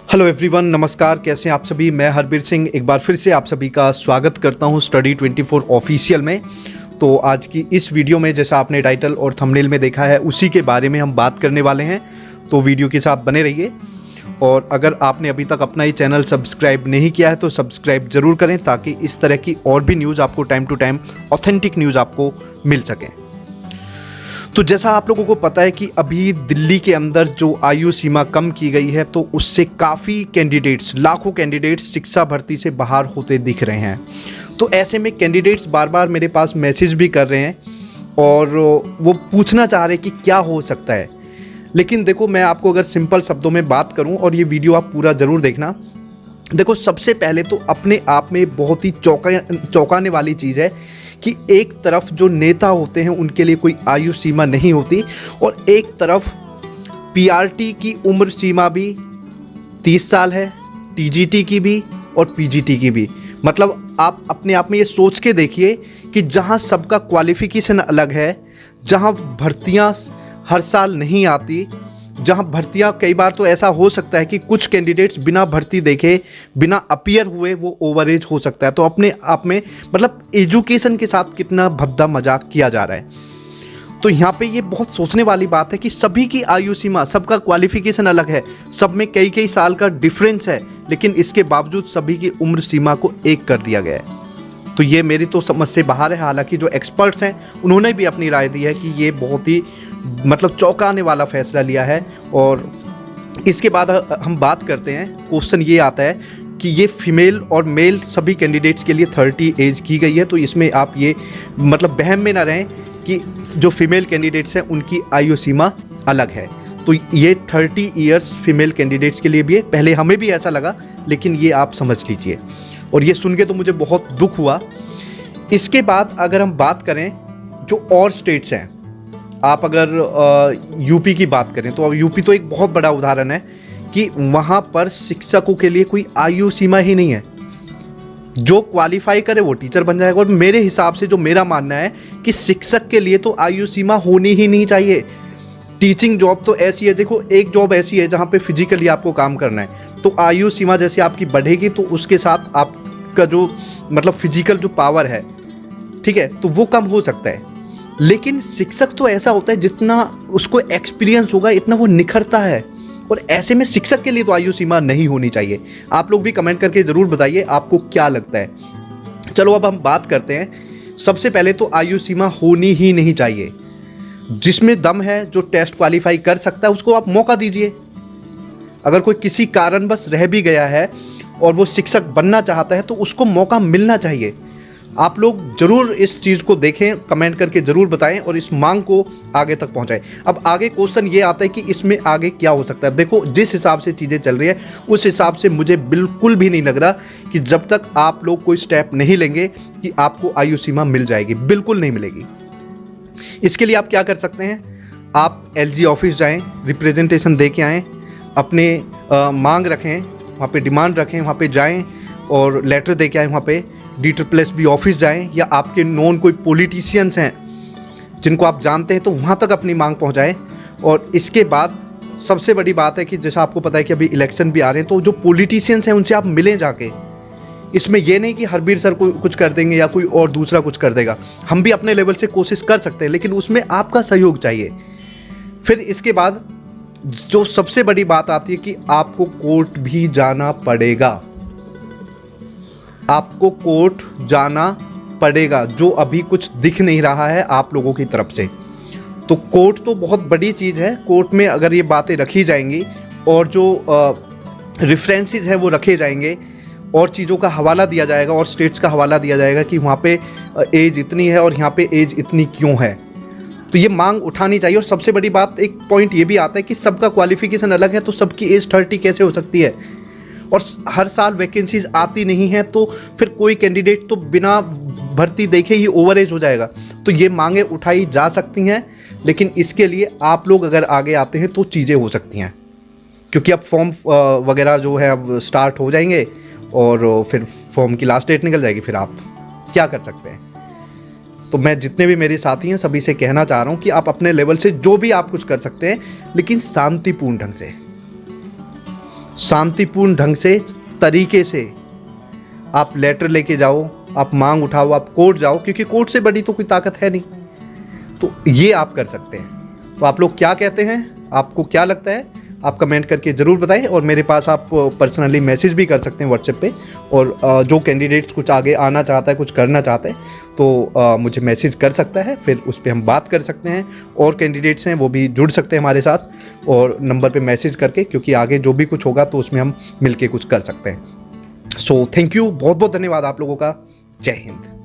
Hello everyone, नमस्कार। कैसे हैं आप सभी। मैं हरबीर सिंह एक बार फिर से आप सभी का स्वागत करता हूं स्टडी 24 ऑफिशियल में। तो आज की इस वीडियो में जैसा आपने टाइटल और थंबनेल में देखा है उसी के बारे में हम बात करने वाले हैं, तो वीडियो के साथ बने रहिए। और अगर आपने अभी तक अपना ये चैनल सब्सक्राइब नहीं किया है तो सब्सक्राइब ज़रूर करें, ताकि इस तरह की और भी न्यूज़ आपको time to time authentic news आपको मिल सकें। तो जैसा आप लोगों को पता है कि अभी दिल्ली के अंदर जो आयु सीमा कम की गई है, तो उससे काफ़ी कैंडिडेट्स, लाखों कैंडिडेट्स शिक्षा भर्ती से बाहर होते दिख रहे हैं। तो ऐसे में कैंडिडेट्स बार बार मेरे पास मैसेज भी कर रहे हैं और वो पूछना चाह रहे हैं कि क्या हो सकता है। लेकिन देखो, मैं आपको अगर सिंपल शब्दों में बात करूं, और ये वीडियो आप पूरा ज़रूर देखना। देखो, सबसे पहले तो अपने आप में बहुत ही चौंकाने वाली चीज़ है कि एक तरफ जो नेता होते हैं उनके लिए कोई आयु सीमा नहीं होती, और एक तरफ पीआरटी की उम्र सीमा भी 30 साल है, टीजीटी की भी और पीजीटी की भी। मतलब आप अपने आप में ये सोच के देखिए कि जहाँ सबका क्वालिफिकेशन अलग है, जहाँ भर्तियाँ हर साल नहीं आती, जहाँ भर्तियाँ कई बार तो ऐसा हो सकता है कि कुछ कैंडिडेट्स बिना भर्ती देखे, बिना अपीयर हुए वो ओवर एज हो सकता है। तो अपने आप में मतलब एजुकेशन के साथ कितना भद्दा मजाक किया जा रहा है। तो यहाँ पे ये बहुत सोचने वाली बात है कि सभी की आयु सीमा, सबका क्वालिफिकेशन अलग है, सब में कई कई साल का डिफरेंस है, लेकिन इसके बावजूद सभी की उम्र सीमा को एक कर दिया गया है। तो ये मेरी तो समझ से बाहर है। हालांकि जो एक्सपर्ट्स हैं उन्होंने भी अपनी राय दी है कि ये बहुत ही मतलब चौंकाने वाला फैसला लिया है। और इसके बाद हम बात करते हैं, क्वेश्चन ये आता है कि ये फीमेल और मेल सभी कैंडिडेट्स के लिए 30 एज की गई है। तो इसमें आप ये मतलब बहम में ना रहें कि जो फीमेल कैंडिडेट्स हैं उनकी आयु सीमा अलग है। तो ये 30 ईयर्स फीमेल कैंडिडेट्स के लिए भी है। पहले हमें भी ऐसा लगा, लेकिन ये आप समझ लीजिए। और ये सुन के तो मुझे बहुत दुख हुआ। इसके बाद अगर हम बात करें जो और स्टेट्स हैं, आप अगर यूपी की बात करें तो अब यूपी तो एक बहुत बड़ा उदाहरण है कि वहाँ पर शिक्षकों के लिए कोई आयु सीमा ही नहीं है। जो क्वालिफाई करे वो टीचर बन जाएगा। और मेरे हिसाब से जो मेरा मानना है कि शिक्षक के लिए तो आयु सीमा होनी ही नहीं चाहिए। टीचिंग जॉब तो ऐसी है, देखो एक जॉब ऐसी है जहाँ पे फिजिकली आपको काम करना है, तो आयु सीमा जैसे आपकी बढ़ेगी तो उसके साथ आपका जो मतलब फिजिकल जो पावर है, ठीक है, तो वो कम हो सकता है। लेकिन शिक्षक तो ऐसा होता है जितना उसको एक्सपीरियंस होगा इतना वो निखरता है। और ऐसे में शिक्षक के लिए तो आयु सीमा नहीं होनी चाहिए। आप लोग भी कमेंट करके ज़रूर बताइए आपको क्या लगता है। चलो अब हम बात करते हैं। सबसे पहले तो आयु सीमा होनी ही नहीं चाहिए। जिसमें दम है, जो टेस्ट क्वालिफाई कर सकता है, उसको आप मौका दीजिए। अगर कोई किसी कारणवश रह भी गया है और वो शिक्षक बनना चाहता है तो उसको मौका मिलना चाहिए। आप लोग ज़रूर इस चीज़ को देखें, कमेंट करके ज़रूर बताएं और इस मांग को आगे तक पहुंचाएं। अब आगे क्वेश्चन ये आता है कि इसमें आगे क्या हो सकता है। देखो, जिस हिसाब से चीज़ें चल रही है उस हिसाब से मुझे बिल्कुल भी नहीं लग रहा कि जब तक आप लोग कोई स्टेप नहीं लेंगे कि आपको आयु सीमा मिल जाएगी। बिल्कुल नहीं मिलेगी। इसके लिए आप क्या कर सकते हैं, आप एलजी ऑफिस जाएं, रिप्रेजेंटेशन दे के आएँ, अपने मांग रखें, वहाँ पे डिमांड रखें, वहाँ पे जाएं और लेटर दे के आएँ। वहाँ पे DSSB ऑफिस जाएं, या आपके नॉन कोई पॉलिटिशियंस हैं जिनको आप जानते हैं तो वहाँ तक अपनी मांग पहुँचाएं। और इसके बाद सबसे बड़ी बात है कि जैसा आपको पता है कि अभी इलेक्शन भी आ रहे हैं, तो जो पॉलिटिशियंस हैं उनसे आप मिलें जाके। इसमें यह नहीं कि हरबीर सर को कुछ कर देंगे या कोई और दूसरा कुछ कर देगा। हम भी अपने लेवल से कोशिश कर सकते हैं, लेकिन उसमें आपका सहयोग चाहिए। फिर इसके बाद जो सबसे बड़ी बात आती है कि आपको कोर्ट भी जाना पड़ेगा। आपको कोर्ट जाना पड़ेगा, जो अभी कुछ दिख नहीं रहा है आप लोगों की तरफ से। तो कोर्ट तो बहुत बड़ी चीज़ है। कोर्ट में अगर ये बातें रखी जाएंगी और जो रेफरेंसेस हैं वो रखे जाएंगे और चीज़ों का हवाला दिया जाएगा और स्टेट्स का हवाला दिया जाएगा कि वहाँ पे एज इतनी है और यहाँ पे एज इतनी क्यों है, तो ये मांग उठानी चाहिए। और सबसे बड़ी बात, एक पॉइंट ये भी आता है कि सबका क्वालिफिकेशन अलग है, तो सबकी एज 30 कैसे हो सकती है। और हर साल वैकेंसीज आती नहीं हैं, तो फिर कोई कैंडिडेट तो बिना भर्ती देखे ही ओवर एज हो जाएगा। तो ये मांगे उठाई जा सकती हैं, लेकिन इसके लिए आप लोग अगर आगे आते हैं तो चीज़ें हो सकती हैं। क्योंकि अब फॉर्म वगैरह जो है अब स्टार्ट हो जाएंगे और फिर फॉर्म की लास्ट डेट निकल जाएगी। फिर आप क्या कर सकते हैं। तो मैं जितने भी मेरे साथी हैं सभी से कहना चाह रहा हूँ कि आप अपने लेवल से जो भी आप कुछ कर सकते हैं, लेकिन शांतिपूर्ण ढंग से। शांतिपूर्ण ढंग से, तरीके से आप लेटर लेके जाओ, आप मांग उठाओ, आप कोर्ट जाओ, क्योंकि कोर्ट से बड़ी तो कोई ताकत है नहीं। तो ये आप कर सकते हैं। तो आप लोग क्या कहते हैं, आपको क्या लगता है, आप कमेंट करके ज़रूर बताएं। और मेरे पास आप पर्सनली मैसेज भी कर सकते हैं व्हाट्सएप पे। और जो कैंडिडेट्स कुछ आगे आना चाहता है, कुछ करना चाहता है, तो मुझे मैसेज कर सकता है, फिर उस पर हम बात कर सकते हैं। और कैंडिडेट्स हैं वो भी जुड़ सकते हैं हमारे साथ और नंबर पे मैसेज करके, क्योंकि आगे जो भी कुछ होगा तो उसमें हम मिलके कुछ कर सकते हैं। सो थैंक यू, बहुत बहुत धन्यवाद आप लोगों का। जय हिंद।